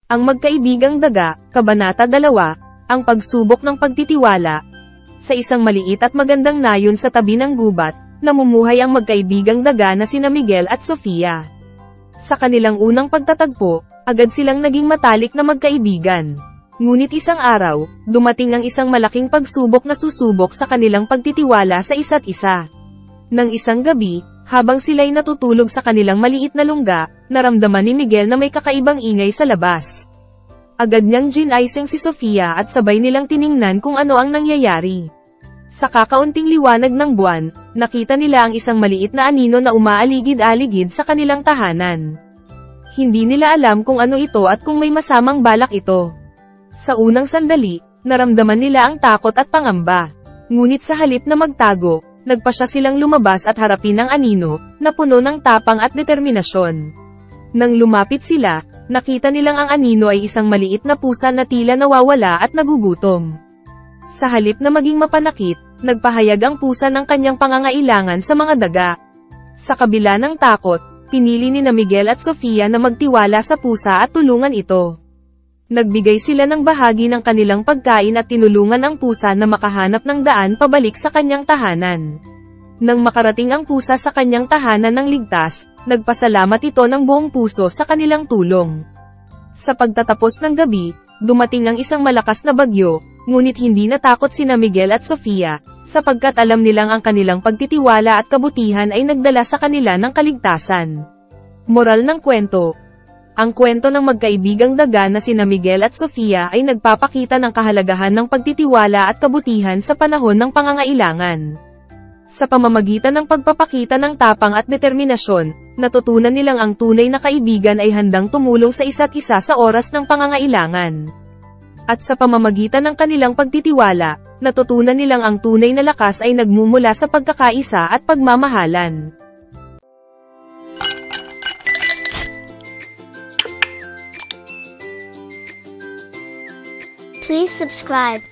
Ang Magkaibigang Daga, Kabanata 2, Ang Pagsubok ng Pagtitiwala. Sa isang maliit at magandang nayon sa tabi ng gubat, namumuhay ang magkaibigang daga na sina Miguel at Sofia. Sa kanilang unang pagtatagpo, agad silang naging matalik na magkaibigan. Ngunit isang araw, dumating ang isang malaking pagsubok na susubok sa kanilang pagtitiwala sa isa't isa. Nang isang gabi, habang sila'y natutulog sa kanilang maliit na lungga, naramdaman ni Miguel na may kakaibang ingay sa labas. Agad niyang ginaising si Sofia at sabay nilang tiningnan kung ano ang nangyayari. Sa kakaunting liwanag ng buwan, nakita nila ang isang maliit na anino na umaaligid-aligid sa kanilang tahanan. Hindi nila alam kung ano ito at kung may masamang balak ito. Sa unang sandali, naramdaman nila ang takot at pangamba. Ngunit sa halip na magtago, nagpasya silang lumabas at harapin ang anino, na puno ng tapang at determinasyon. Nang lumapit sila, nakita nilang ang anino ay isang maliit na pusa na tila nawawala at nagugutom. Sa halip na maging mapanakit, nagpahayag ang pusa ng kanyang pangangailangan sa mga daga. Sa kabila ng takot, pinili ni Miguel at Sofia na magtiwala sa pusa at tulungan ito. Nagbigay sila ng bahagi ng kanilang pagkain at tinulungan ang pusa na makahanap ng daan pabalik sa kanyang tahanan. Nang makarating ang pusa sa kanyang tahanan ng ligtas, nagpasalamat ito ng buong puso sa kanilang tulong. Sa pagtatapos ng gabi, dumating ang isang malakas na bagyo, ngunit hindi natakot sina Miguel at Sofia, sapagkat alam nilang ang kanilang pagtitiwala at kabutihan ay nagdala sa kanila ng kaligtasan. Moral ng kwento. Ang kwento ng magkaibigang daga na sina Miguel at Sofia ay nagpapakita ng kahalagahan ng pagtitiwala at kabutihan sa panahon ng pangangailangan. Sa pamamagitan ng pagpapakita ng tapang at determinasyon, natutunan nilang ang tunay na kaibigan ay handang tumulong sa isa't isa sa oras ng pangangailangan. At sa pamamagitan ng kanilang pagtitiwala, natutunan nilang ang tunay na lakas ay nagmumula sa pagkakaisa at pagmamahalan. Please subscribe.